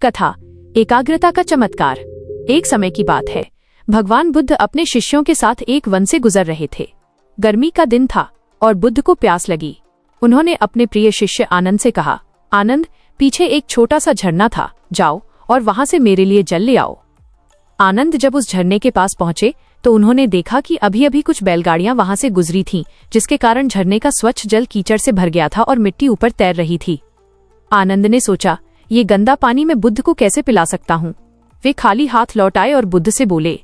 कथा एकाग्रता का चमत्कार। एक समय की बात है, भगवान बुद्ध अपने शिष्यों के साथ एक वन से गुजर रहे थे। गर्मी का दिन था और बुद्ध को प्यास लगी। उन्होंने अपने प्रिय शिष्य आनंद से कहा, आनंद, पीछे एक छोटा सा झरना था, जाओ और वहां से मेरे लिए जल ले आओ। आनंद जब उस झरने के पास पहुंचे तो उन्होंने देखा कि अभी अभी कुछ बैलगाड़ियां वहां से गुजरी थीं, जिसके कारण झरने का स्वच्छ जल कीचड़ से भर गया था और मिट्टी ऊपर तैर रही थी। आनंद ने सोचा, ये गंदा पानी मैं बुद्ध को कैसे पिला सकता हूँ। वे खाली हाथ लौट आए और बुद्ध से बोले,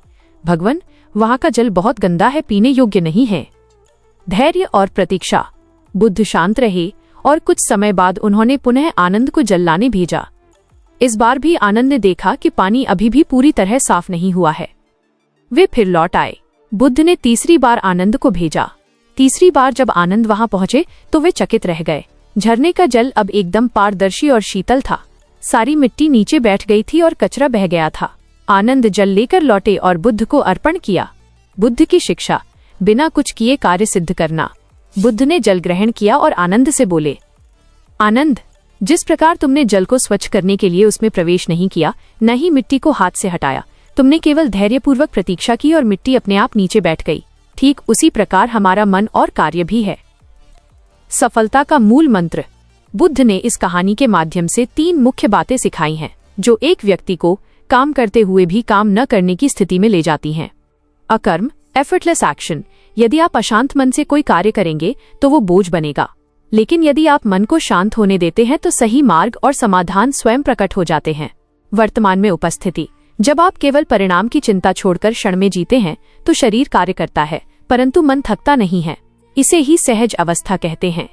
भगवान, वहां का जल बहुत गंदा है, पीने योग्य नहीं है। धैर्य और प्रतीक्षा। बुद्ध शांत रहे और कुछ समय बाद उन्होंने पुनः आनंद को जल लाने भेजा। इस बार भी आनंद ने देखा कि पानी अभी भी पूरी तरह साफ नहीं हुआ है। वे फिर लौट आए। बुद्ध ने तीसरी बार आनंद को भेजा। तीसरी बार जब आनंद वहां पहुंचे तो वे चकित रह गए। झरने का जल अब एकदम पारदर्शी और शीतल था। सारी मिट्टी नीचे बैठ गई थी और कचरा बह गया था। आनंद जल लेकर लौटे और बुद्ध को अर्पण किया। बुद्ध की शिक्षा, बिना कुछ किए कार्य सिद्ध करना। बुद्ध ने जल ग्रहण किया और आनंद से बोले, आनंद, जिस प्रकार तुमने जल को स्वच्छ करने के लिए उसमें प्रवेश नहीं किया, न ही मिट्टी को हाथ से हटाया, तुमने केवल धैर्यपूर्वक प्रतीक्षा की और मिट्टी अपने आप नीचे बैठ गई, ठीक उसी प्रकार हमारा मन और कार्य भी है। सफलता का मूल मंत्र। बुद्ध ने इस कहानी के माध्यम से 3 मुख्य बातें सिखाई हैं, जो एक व्यक्ति को काम करते हुए भी काम न करने की स्थिति में ले जाती हैं। अकर्म, एफर्टलेस एक्शन। यदि आप अशांत मन से कोई कार्य करेंगे तो वो बोझ बनेगा, लेकिन यदि आप मन को शांत होने देते हैं तो सही मार्ग और समाधान स्वयं प्रकट हो जाते हैं। वर्तमान में उपस्थिति। जब आप केवल परिणाम की चिंता छोड़कर क्षण में जीते हैं तो शरीर कार्य करता है, परंतु मन थकता नहीं है। इसे ही सहज अवस्था कहते हैं।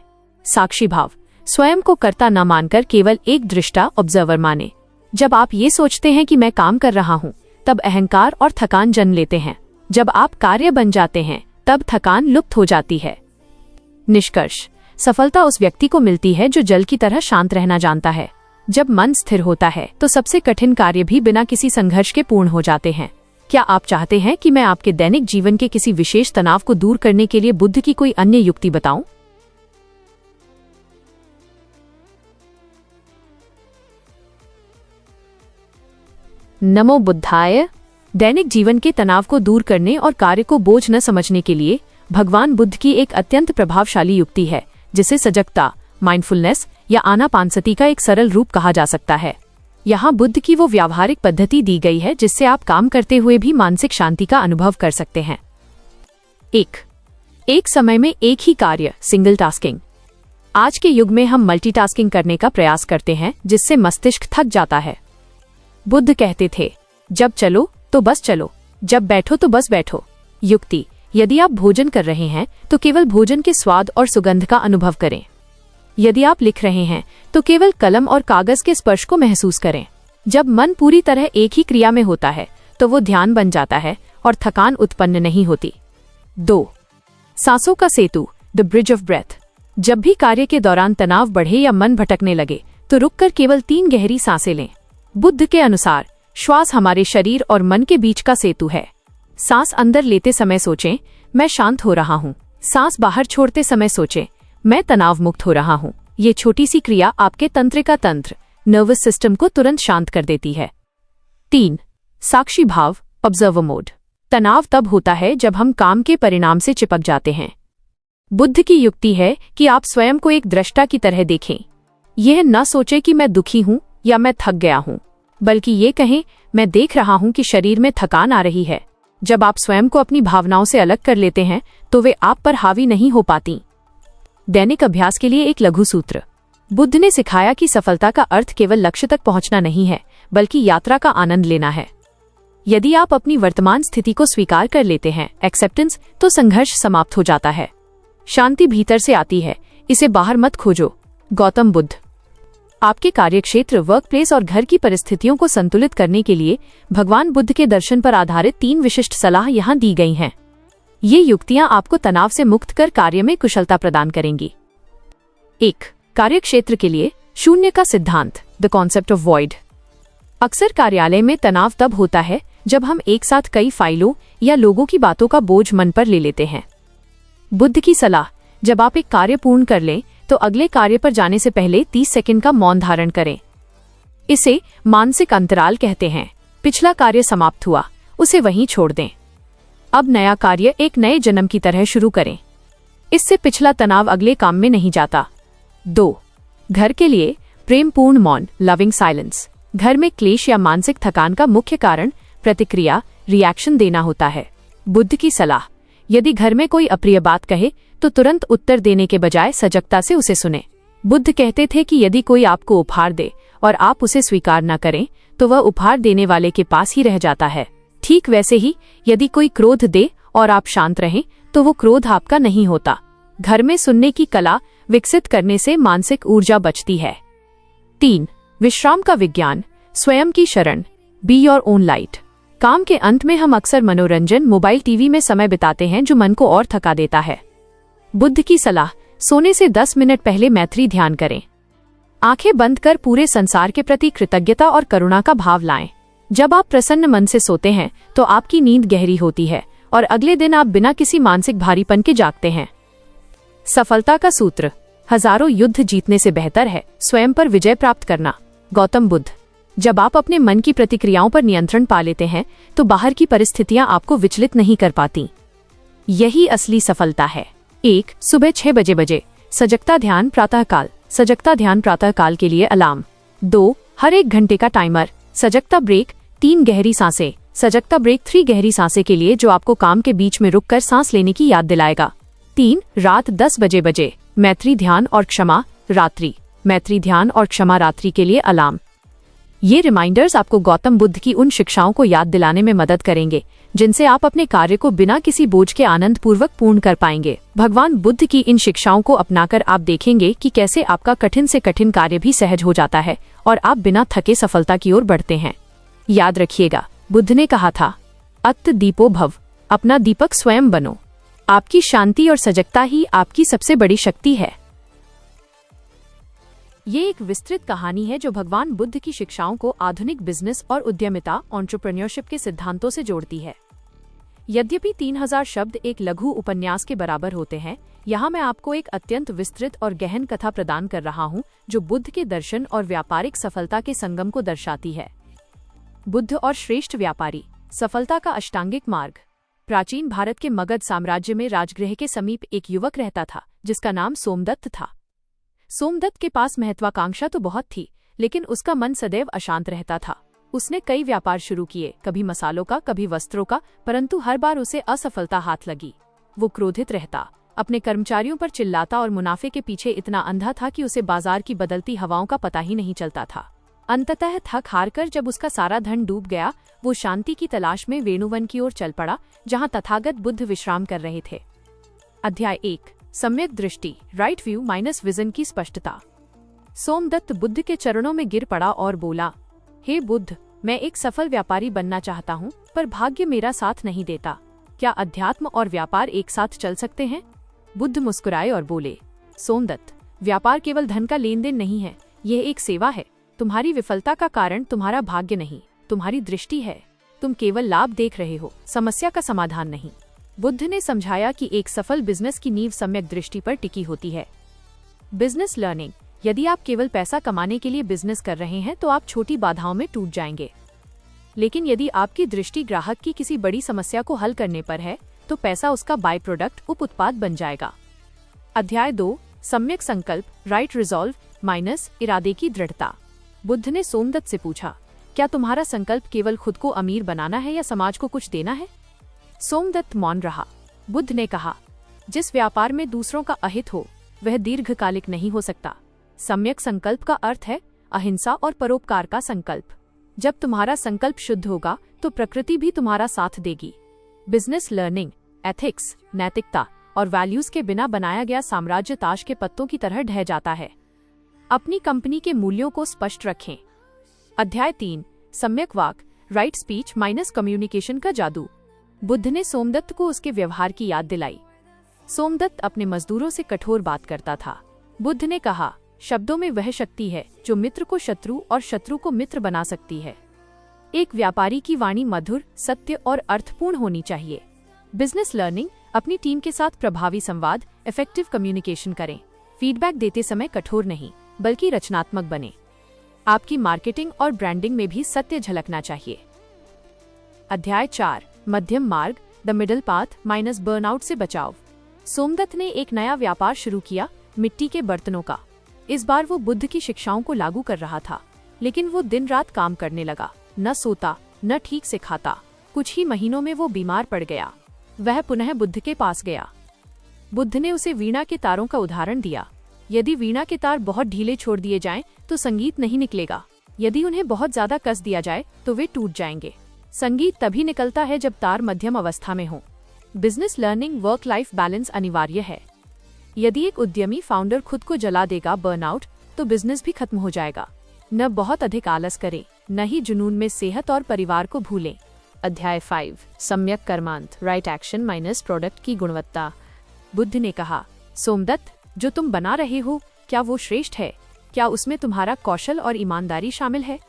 साक्षी भाव। स्वयं को कर्ता न मानकर केवल एक दृष्टा ऑब्जर्वर माने। जब आप ये सोचते हैं कि मैं काम कर रहा हूँ, तब अहंकार और थकान जन्म लेते हैं। जब आप कार्य बन जाते हैं तब थकान लुप्त हो जाती है। निष्कर्ष। सफलता उस व्यक्ति को मिलती है जो जल की तरह शांत रहना जानता है। जब मन स्थिर होता है तो सबसे कठिन कार्य भी बिना किसी संघर्ष के पूर्ण हो जाते हैं। क्या आप चाहते हैं कि मैं आपके दैनिक जीवन के किसी विशेष तनाव को दूर करने के लिए बुद्ध की कोई अन्य युक्ति बताऊं? नमो बुद्धाय। दैनिक जीवन के तनाव को दूर करने और कार्य को बोझ न समझने के लिए भगवान बुद्ध की एक अत्यंत प्रभावशाली युक्ति है, जिसे सजगता, माइंडफुलनेस या आनापानसति का एक सरल रूप कहा जा सकता है। यहाँ बुद्ध की वो व्यावहारिक पद्धति दी गई है जिससे आप काम करते हुए भी मानसिक शांति का अनुभव कर सकते हैं। एक समय में एक ही कार्य, सिंगल टास्किंग। आज के युग में हम मल्टीटास्किंग करने का प्रयास करते हैं, जिससे मस्तिष्क थक जाता है। बुद्ध कहते थे, जब चलो तो बस चलो, जब बैठो तो बस बैठो। युक्ति। यदि आप भोजन कर रहे हैं तो केवल भोजन के स्वाद और सुगंध का अनुभव करें। यदि आप लिख रहे हैं तो केवल कलम और कागज के स्पर्श को महसूस करें। जब मन पूरी तरह एक ही क्रिया में होता है तो वो ध्यान बन जाता है और थकान उत्पन्न नहीं होती। 2. सांसों का सेतु, द ब्रिज ऑफ ब्रेथ। जब भी कार्य के दौरान तनाव बढ़े या मन भटकने लगे तो रुककर केवल 3 गहरी सांसें लें। बुद्ध के अनुसार श्वास हमारे शरीर और मन के बीच का सेतु है। सांस अंदर लेते समय सोचें, मैं शांत हो रहा हूँ। सांस बाहर छोड़ते समय सोचें, मैं तनाव मुक्त हो रहा हूँ। ये छोटी सी क्रिया आपके तंत्रिका तंत्र, नर्वस सिस्टम को तुरंत शांत कर देती है। 3. साक्षी भाव, ऑब्जर्वर मोड। तनाव तब होता है जब हम काम के परिणाम से चिपक जाते हैं। बुद्ध की युक्ति है कि आप स्वयं को एक दृष्टा की तरह देखें। यह न सोचें कि मैं दुखी हूँ या मैं थक गया हूँ, बल्कि ये कहें, मैं देख रहा हूँ कि शरीर में थकान आ रही है। जब आप स्वयं को अपनी भावनाओं से अलग कर लेते हैं तो वे आप पर हावी नहीं हो पाती। दैनिक अभ्यास के लिए एक लघु सूत्र। बुद्ध ने सिखाया कि सफलता का अर्थ केवल लक्ष्य तक पहुंचना नहीं है, बल्कि यात्रा का आनंद लेना है। यदि आप अपनी वर्तमान स्थिति को स्वीकार कर लेते हैं, एक्सेप्टेंस, तो संघर्ष समाप्त हो जाता है। शांति भीतर से आती है, इसे बाहर मत खोजो। गौतम बुद्ध। आपके कार्यक्षेत्र, वर्क प्लेस और घर की परिस्थितियों को संतुलित करने के लिए भगवान बुद्ध के दर्शन पर आधारित 3 विशिष्ट सलाह यहाँ दी गई हैं। ये युक्तियां आपको तनाव से मुक्त कर कार्य में कुशलता प्रदान करेंगी। 1. कार्यक्षेत्र के लिए शून्य का सिद्धांत, द कॉन्सेप्ट ऑफ वॉइड। अक्सर कार्यालय में तनाव तब होता है जब हम एक साथ कई फाइलों या लोगों की बातों का बोझ मन पर ले लेते हैं। बुद्ध की सलाह, जब आप एक कार्य पूर्ण कर लें तो अगले कार्य पर जाने से पहले 30 सेकंड का मौन धारण करें। इसे मानसिक अंतराल कहते हैं। पिछला कार्य समाप्त हुआ, उसे वहीं छोड़ दें। अब नया कार्य एक नए जन्म की तरह शुरू करें। इससे पिछला तनाव अगले काम में नहीं जाता। 2. घर के लिए प्रेमपूर्ण मौन, लविंग साइलेंस। घर में क्लेश या मानसिक थकान का मुख्य कारण प्रतिक्रिया, रिएक्शन देना होता है। बुद्ध की सलाह, यदि घर में कोई अप्रिय बात कहे तो तुरंत उत्तर देने के बजाय सजगता से उसे सुने। बुद्ध कहते थे कि यदि कोई आपको उपहार दे और आप उसे स्वीकार न करें तो वह उपहार देने वाले के पास ही रह जाता है। ठीक वैसे ही यदि कोई क्रोध दे और आप शांत रहें तो वो क्रोध आपका नहीं होता। घर में सुनने की कला विकसित करने से मानसिक ऊर्जा बचती है। 3. विश्राम का विज्ञान, स्वयं की शरण, बी योर ओन लाइट। काम के अंत में हम अक्सर मनोरंजन, मोबाइल, टीवी में समय बिताते हैं जो मन को और थका देता है। बुद्ध की सलाह, सोने से 10 मिनट पहले मैत्री ध्यान करें। आंखें बंद कर पूरे संसार के प्रति कृतज्ञता और करुणा का भाव लाएं। जब आप प्रसन्न मन से सोते हैं तो आपकी नींद गहरी होती है और अगले दिन आप बिना किसी मानसिक भारीपन के जागते हैं। सफलता का सूत्र, हजारों युद्ध जीतने से बेहतर है स्वयं पर विजय प्राप्त करना। गौतम बुद्ध। जब आप अपने मन की प्रतिक्रियाओं पर नियंत्रण पा लेते हैं तो बाहर की परिस्थितियां आपको विचलित नहीं कर पाती। यही असली सफलता है। 1. सुबह 6 बजे सजगता ध्यान प्रातःकाल। सजगता ध्यान प्रातःकाल के लिए अलार्म। 2. हर 1 घंटे का टाइमर। सजगता ब्रेक 3 गहरी सांसें। सजगता ब्रेक 3 गहरी सांसें के लिए जो आपको काम के बीच में रुककर सांस लेने की याद दिलाएगा। 3. रात 10 बजे मैत्री ध्यान और क्षमा रात्रि। मैत्री ध्यान और क्षमा रात्रि के लिए अलार्म। ये रिमाइंडर्स आपको गौतम बुद्ध की उन शिक्षाओं को याद दिलाने में मदद करेंगे जिनसे आप अपने कार्य को बिना किसी बोझ के आनंद पूर्वक पूर्ण कर पाएंगे। भगवान बुद्ध की इन शिक्षाओं को अपनाकर आप देखेंगे कि कैसे आपका कठिन से कठिन कार्य भी सहज हो जाता है और आप बिना थके सफलता की ओर बढ़ते हैं। याद रखिएगा, बुद्ध ने कहा था, अत्त दीपो भव, अपना दीपक स्वयं बनो। आपकी शांति और सजगता ही आपकी सबसे बड़ी शक्ति है। ये एक विस्तृत कहानी है जो भगवान बुद्ध की शिक्षाओं को आधुनिक बिजनेस और उद्यमिता, एंटरप्रेन्योरशिप के सिद्धांतों से जोड़ती है। यद्यपि 3000 शब्द एक लघु उपन्यास के बराबर होते हैं, यहाँ मैं आपको एक अत्यंत विस्तृत और गहन कथा प्रदान कर रहा हूँ जो बुद्ध के दर्शन और व्यापारिक सफलता के संगम को दर्शाती है। बुद्ध और श्रेष्ठ व्यापारी, सफलता का अष्टांगिक मार्ग। प्राचीन भारत के मगध साम्राज्य में राजगृह के समीप एक युवक रहता था जिसका नाम सोमदत्त था। सोमदत्त के पास महत्वाकांक्षा तो बहुत थी, लेकिन उसका मन सदैव अशांत रहता था। उसने कई व्यापार शुरू किए, कभी मसालों का, कभी वस्त्रों का, परंतु हर बार उसे असफलता हाथ लगी। वो क्रोधित रहता, अपने कर्मचारियों पर चिल्लाता और मुनाफे के पीछे इतना अंधा था कि उसे बाजार की बदलती हवाओं का पता ही नहीं चलता था। अंततः थक हारकर जब उसका सारा धन डूब गया, वो शांति की तलाश में वेणुवन की ओर चल पड़ा, जहाँ तथागत बुद्ध विश्राम कर रहे थे। अध्याय 1, सम्यक दृष्टि, राइट व्यू माइनस विजन की स्पष्टता। सोमदत्त बुद्ध के चरणों में गिर पड़ा और बोला, हे बुद्ध, मैं एक सफल व्यापारी बनना चाहता हूँ, पर भाग्य मेरा साथ नहीं देता। क्या अध्यात्म और व्यापार एक साथ चल सकते हैं? बुद्ध मुस्कुराए और बोले, सोमदत्त, व्यापार केवल धन का लेन देन नहीं है, यह एक सेवा है। तुम्हारी विफलता का कारण तुम्हारा भाग्य नहीं, तुम्हारी दृष्टि है। तुम केवल लाभ देख रहे हो, समस्या का समाधान नहीं। बुद्ध ने समझाया कि एक सफल बिजनेस की नींव सम्यक दृष्टि पर टिकी होती है। बिजनेस लर्निंग, यदि आप केवल पैसा कमाने के लिए बिजनेस कर रहे हैं तो आप छोटी बाधाओं में टूट जाएंगे, लेकिन यदि आपकी दृष्टि ग्राहक की किसी बड़ी समस्या को हल करने पर है तो पैसा उसका बाय प्रोडक्ट, उप उत्पाद बन जाएगा। अध्याय 2, सम्यक संकल्प, राइट रिजॉल्व माइनस इरादे की दृढ़ता। बुद्ध ने सोमदत्त से पूछा, क्या तुम्हारा संकल्प केवल खुद को अमीर बनाना है या समाज को कुछ देना है? सोमदत्त मौन रहा। बुद्ध ने कहा, जिस व्यापार में दूसरों का अहित हो वह दीर्घकालिक नहीं हो सकता। सम्यक संकल्प का अर्थ है अहिंसा और परोपकार का संकल्प। जब तुम्हारा संकल्प शुद्ध होगा तो प्रकृति भी तुम्हारा साथ देगी। बिजनेस लर्निंग, एथिक्स, नैतिकता और वैल्यूज के बिना बनाया गया साम्राज्य ताश के पत्तों की तरह ढह जाता है। अपनी कंपनी के मूल्यों को स्पष्ट रखें। अध्याय 3, सम्यक वाक, राइट स्पीच माइनस कम्युनिकेशन का जादू। बुद्ध ने सोमदत्त को उसके व्यवहार की याद दिलाई। सोमदत्त अपने मजदूरों से कठोर बात करता था। बुद्ध ने कहा, शब्दों में वह शक्ति है जो मित्र को शत्रु और शत्रु को मित्र बना सकती है। एक व्यापारी की वाणी मधुर, सत्य और अर्थपूर्ण होनी चाहिए। बिजनेस लर्निंग, अपनी टीम के साथ प्रभावी संवाद, इफेक्टिव कम्युनिकेशन करें। फीडबैक देते समय कठोर नहीं बल्कि रचनात्मक बने। आपकी मार्केटिंग और ब्रांडिंग में भी सत्य झलकना चाहिए। अध्याय 4, मध्यम मार्ग, the middle path minus burnout से बचाव। सोमदत्त ने एक नया व्यापार शुरू किया, मिट्टी के बर्तनों का। इस बार वो बुद्ध की शिक्षाओं को लागू कर रहा था, लेकिन वो दिन रात काम करने लगा, न सोता न ठीक से खाता। कुछ ही महीनों में वो बीमार पड़ गया। वह पुनः बुद्ध के पास गया। बुद्ध ने उसे वीणा के तारों का उदाहरण दिया। यदि वीणा के तार बहुत ढीले छोड़ दिए जाएं, तो संगीत नहीं निकलेगा। यदि उन्हें बहुत ज्यादा कस दिया जाए तो वे टूट जाएंगे। संगीत तभी निकलता है जब तार मध्यम अवस्था में हो। Business learning, work life balance अनिवार्य है। यदि एक उद्यमी फाउंडर खुद को जला देगा, बर्नआउट, तो बिजनेस भी खत्म हो जाएगा। न बहुत अधिक आलस करें, न ही जुनून में सेहत और परिवार को भूलें। अध्याय 5, सम्यक कर्मांत, राइट एक्शन माइनस प्रोडक्ट की गुणवत्ता। बुद्ध ने कहा, सोमदत्त, जो तुम बना रहे हो, क्या वो श्रेष्ठ है? क्या उसमें तुम्हारा कौशल और ईमानदारी शामिल है?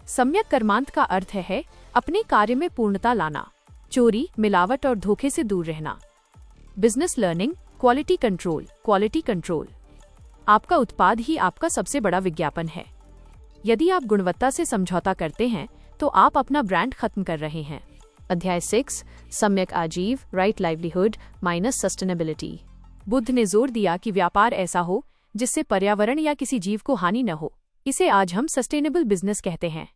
सम्यक कर्मांत का अर्थ है अपने कार्य में पूर्णता लाना, चोरी, मिलावट और धोखे से दूर रहना। Business learning, quality control, quality control. आपका उत्पाद ही आपका सबसे बड़ा विज्ञापन है। यदि आप गुणवत्ता से समझौता करते हैं तो आप अपना ब्रांड खत्म कर रहे हैं। अध्याय 6, सम्यक आजीव, right livelihood minus sustainability. Buddha ने जोर दिया कि व्यापार ऐसा हो जिससे पर्यावरण या किसी जीव को हानि न हो। इसे आज हम सस्टेनेबल बिजनेस कहते हैं।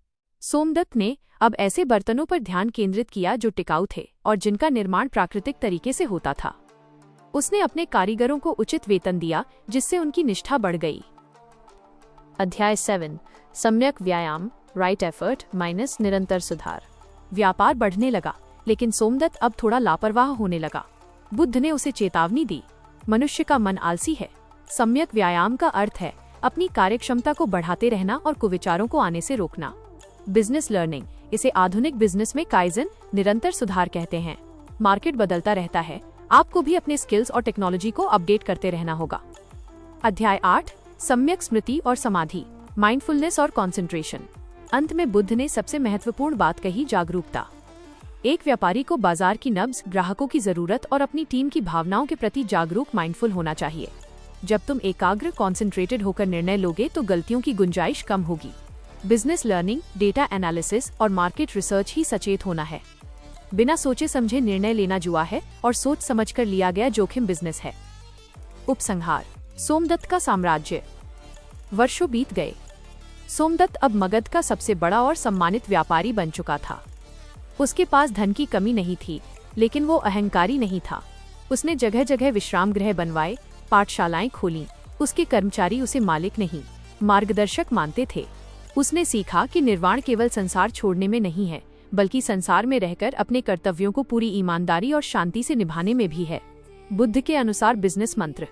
सोमदत्त ने अब ऐसे बर्तनों पर ध्यान केंद्रित किया जो टिकाऊ थे और जिनका निर्माण प्राकृतिक तरीके से होता था। उसने अपने कारीगरों को उचित वेतन दिया, जिससे उनकी निष्ठा बढ़ गई। अध्याय 7, सम्यक व्यायाम, राइट एफर्ट माइनस निरंतर सुधार। व्यापार बढ़ने लगा, लेकिन सोमदत्त अब थोड़ा लापरवाह होने लगा। बुद्ध ने उसे चेतावनी दी, मनुष्य का मन आलसी है। सम्यक व्यायाम का अर्थ है अपनी कार्यक्षमता को बढ़ाते रहना और कुविचारों को आने से रोकना। बिजनेस लर्निंग, इसे आधुनिक बिजनेस में काइजन, निरंतर सुधार कहते हैं। मार्केट बदलता रहता है, आपको भी अपने स्किल्स और टेक्नोलॉजी को अपडेट करते रहना होगा। अध्याय 8, सम्यक स्मृति और समाधि, माइंडफुलनेस और कंसंट्रेशन। अंत में बुद्ध ने सबसे महत्वपूर्ण बात कही, जागरूकता। एक व्यापारी को बाजार की नब्ज, ग्राहकों की जरूरत और अपनी टीम की भावनाओं के प्रति जागरूक, माइंडफुल होना चाहिए। जब तुम एकाग्र, कॉन्सेंट्रेटेड होकर निर्णय लोगे तो गलतियों की गुंजाइश कम होगी। बिजनेस लर्निंग, डेटा एनालिसिस और मार्केट रिसर्च ही सचेत होना है। बिना सोचे समझे निर्णय लेना जुआ है और सोच समझकर लिया गया जोखिम बिजनेस है। उपसंहार, सोमदत्त का साम्राज्य। वर्षों बीत गए। सोमदत्त अब मगध का सबसे बड़ा और सम्मानित व्यापारी बन चुका था। उसके पास धन की कमी नहीं थी, लेकिन वो अहंकारी नहीं था। उसने जगह जगह विश्राम गृह बनवाए, पाठशालाएं खोलीं। उसके कर्मचारी उसे मालिक नहीं, मार्गदर्शक मानते थे। उसने सीखा कि निर्वाण केवल संसार छोड़ने में नहीं है, बल्कि संसार में रहकर अपने कर्तव्यों को पूरी ईमानदारी और शांति से निभाने में भी है। बुद्ध के अनुसार बिजनेस मंत्र: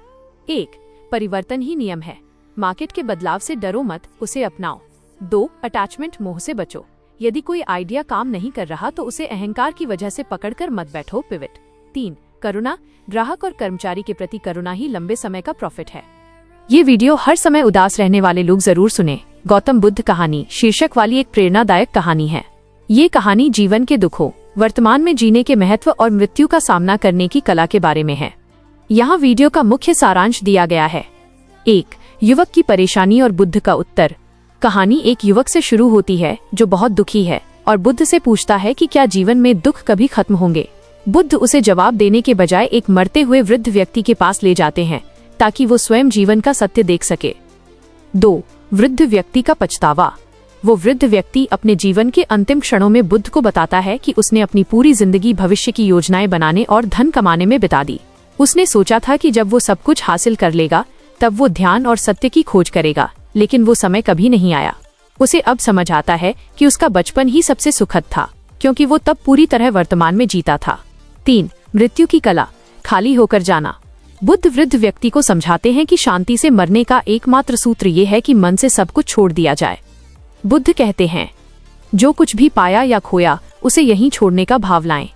1. परिवर्तन ही नियम है। मार्केट के बदलाव से डरो मत, उसे अपनाओ। 2. अटैचमेंट, मोह से बचो। यदि कोई आइडिया काम नहीं कर रहा तो उसे अहंकार की वजह से पकड़कर मत बैठो, पिवट। 3. करुणा, ग्राहक और कर्मचारी के प्रति करुणा ही लंबे समय का प्रॉफिट है। ये वीडियो हर समय उदास रहने वाले लोग जरूर सुने। गौतम बुद्ध कहानी शीर्षक वाली एक प्रेरणादायक कहानी है। ये कहानी जीवन के दुखों, वर्तमान में जीने के महत्व और मृत्यु का सामना करने की कला के बारे में है। यहाँ वीडियो का मुख्य सारांश दिया गया है। 1. युवक की परेशानी और बुद्ध का उत्तर। कहानी एक युवक से शुरू होती है जो बहुत दुखी है और बुद्ध से पूछता है कि क्या जीवन में दुख कभी खत्म होंगे। बुद्ध उसे जवाब देने के बजाय एक मरते हुए वृद्ध व्यक्ति के पास ले जाते हैं ताकि वो स्वयं जीवन का सत्य देख सके। 2. वृद्ध व्यक्ति का पछतावा। वो वृद्ध व्यक्ति अपने जीवन के अंतिम क्षणों में बुद्ध को बताता है कि उसने अपनी पूरी जिंदगी भविष्य की योजनाएं बनाने और धन कमाने में बिता दी। उसने सोचा था कि जब वो सब कुछ हासिल कर लेगा तब वो ध्यान और सत्य की खोज करेगा, लेकिन वो समय कभी नहीं आया। उसे अब समझ आता है कि उसका बचपन ही सबसे सुखद था, क्योंकि वो तब पूरी तरह वर्तमान में जीता था। 3. मृत्यु की कला, खाली होकर जाना। बुद्ध वृद्ध व्यक्ति को समझाते हैं कि शांति से मरने का एकमात्र सूत्र ये है कि मन से सब कुछ छोड़ दिया जाए। बुद्ध कहते हैं, जो कुछ भी पाया या खोया उसे यहीं छोड़ने का भाव लाएं।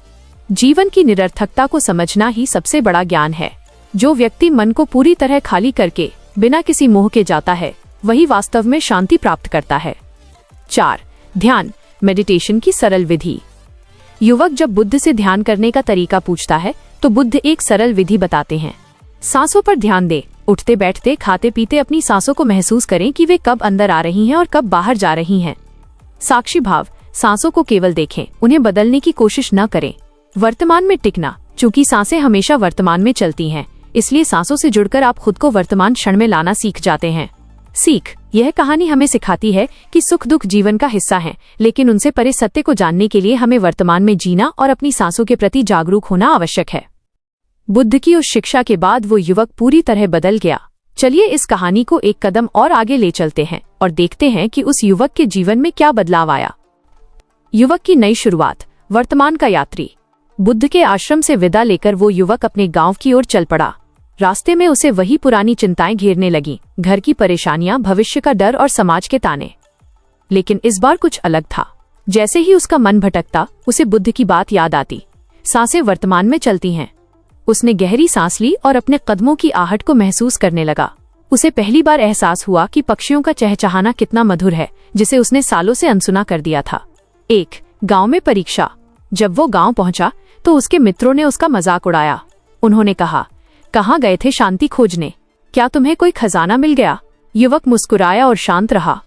जीवन की निरर्थकता को समझना ही सबसे बड़ा ज्ञान है। जो व्यक्ति मन को पूरी तरह खाली करके बिना किसी मोह के जाता है, वही वास्तव में शांति प्राप्त करता है। 4. ध्यान, मेडिटेशन की सरल विधि। युवक जब बुद्ध से ध्यान करने का तरीका पूछता है तो बुद्ध एक सरल विधि बताते हैं। सांसों पर ध्यान दे, उठते बैठते खाते पीते अपनी सांसों को महसूस करें कि वे कब अंदर आ रही हैं और कब बाहर जा रही हैं। साक्षी भाव, सांसों को केवल देखें, उन्हें बदलने की कोशिश न करें। वर्तमान में टिकना, चूंकि सांसें हमेशा वर्तमान में चलती हैं, इसलिए सांसों से जुड़कर आप खुद को वर्तमान क्षण में लाना सीख जाते हैं। सीख, यह कहानी हमें सिखाती है कि सुख दुख जीवन का हिस्सा हैं, लेकिन उनसे परे सत्य को जानने के लिए हमें वर्तमान में जीना और अपनी सांसों के प्रति जागरूक होना आवश्यक है। बुद्ध की उस शिक्षा के बाद वो युवक पूरी तरह बदल गया। चलिए इस कहानी को एक कदम और आगे ले चलते हैं और देखते हैं कि उस युवक के जीवन में क्या बदलाव आया। युवक की नई शुरुआत। वर्तमान का यात्री। बुद्ध के आश्रम से विदा लेकर वो युवक अपने गांव की ओर चल पड़ा। रास्ते में उसे वही पुरानी चिंताएं घेरने लगीं, घर की परेशानियां, भविष्य का डर और समाज के ताने। लेकिन इस बार कुछ अलग था। जैसे ही उसका मन भटकता, उसे बुद्ध की बात याद आती। सांसें वर्तमान में चलती हैं। उसने गहरी सांस ली और अपने कदमों की आहट को महसूस करने लगा। उसे पहली बार एहसास हुआ कि पक्षियों का चहचहाना कितना मधुर है, जिसे उसने सालों से अनसुना कर दिया था। एक गांव में परीक्षा। जब वो गांव पहुंचा तो उसके मित्रों ने उसका मजाक उड़ाया। उन्होंने कहा, कहाँ गए थे शांति खोजने? क्या तुम्हें कोई खजाना मिल गया? युवक मुस्कुराया और शांत रहा।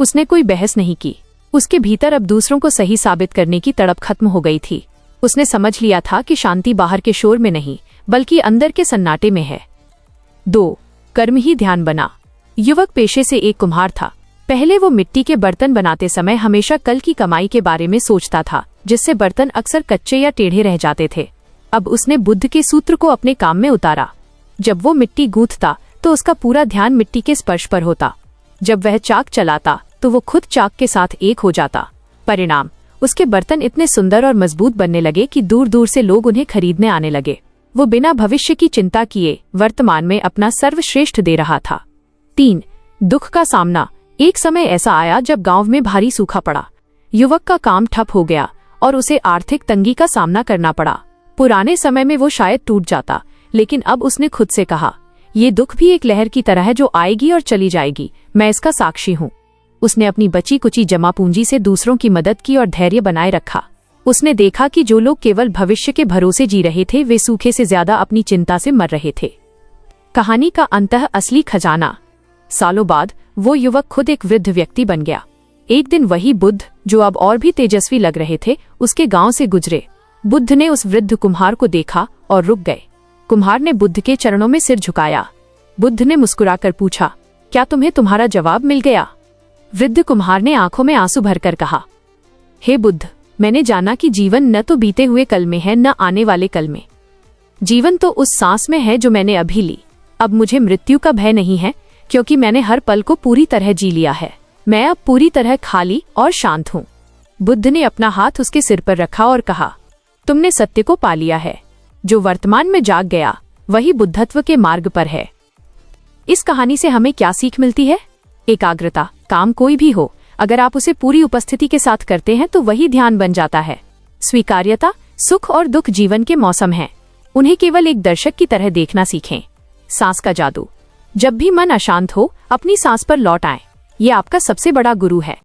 उसने कोई बहस नहीं की। उसके भीतर अब दूसरों को सही साबित करने की तड़प खत्म हो गई थी। उसने समझ लिया था कि शांति बाहर के शोर में नहीं, बल्कि अंदर के सन्नाटे में है। 2. कर्म ही ध्यान बना। युवक पेशे से एक कुम्हार था। पहले वो मिट्टी के बर्तन बनाते समय हमेशा कल की कमाई के बारे में सोचता था, जिससे बर्तन अक्सर कच्चे या टेढ़े रह जाते थे। अब उसने बुद्ध के सूत्र को अपने काम में उतारा। जब वो मिट्टी गूंथता तो उसका पूरा ध्यान मिट्टी के स्पर्श पर होता। जब वह चाक चलाता तो वो खुद चाक के साथ एक हो जाता। परिणाम, उसके बर्तन इतने सुंदर और मजबूत बनने लगे कि दूर दूर से लोग उन्हें खरीदने आने लगे। वो बिना भविष्य की चिंता किए वर्तमान में अपना सर्वश्रेष्ठ दे रहा था। 3. दुख का सामना। एक समय ऐसा आया जब गांव में भारी सूखा पड़ा। युवक का काम ठप हो गया और उसे आर्थिक तंगी का सामना करना पड़ा। पुराने समय में वो शायद टूट जाता, लेकिन अब उसने खुद से कहा, ये दुख भी एक लहर की तरह है जो आएगी और चली जाएगी, मैं इसका साक्षी हूँ। उसने अपनी बची कुची जमा पूंजी से दूसरों की मदद की और धैर्य बनाए रखा। उसने देखा कि जो लोग केवल भविष्य के भरोसे जी रहे थे, वे सूखे से ज्यादा अपनी चिंता से मर रहे थे। कहानी का अंतः असली खजाना। सालों बाद वो युवक खुद एक वृद्ध व्यक्ति बन गया। एक दिन वही बुद्ध, जो अब और भी तेजस्वी लग रहे थे, उसके गांव से गुजरे। बुद्ध ने उस वृद्ध कुम्हार को देखा और रुक गए। कुम्हार ने बुद्ध के चरणों में सिर झुकाया। बुद्ध ने मुस्कुराकर पूछा, क्या तुम्हें तुम्हारा जवाब मिल गया? वृद्ध कुम्हार ने आंखों में आंसू भरकर कहा, हे बुद्ध, मैंने जाना कि जीवन न तो बीते हुए कल में है, न आने वाले कल में। जीवन तो उस सांस में है जो मैंने अभी ली। अब मुझे मृत्यु का भय नहीं है, क्योंकि मैंने हर पल को पूरी तरह जी लिया है। मैं अब पूरी तरह खाली और शांत हूँ। बुद्ध ने अपना हाथ उसके सिर पर रखा और कहा, तुमने सत्य को पा लिया है। जो वर्तमान में जाग गया, वही बुद्धत्व के मार्ग पर है। इस कहानी से हमें क्या सीख मिलती है? एकाग्रता। काम कोई भी हो, अगर आप उसे पूरी उपस्थिति के साथ करते हैं तो वही ध्यान बन जाता है। स्वीकार्यता। सुख और दुख जीवन के मौसम हैं, उन्हें केवल एक दर्शक की तरह देखना सीखें। सांस का जादू। जब भी मन अशांत हो, अपनी सांस पर लौट आएं। ये आपका सबसे बड़ा गुरु है।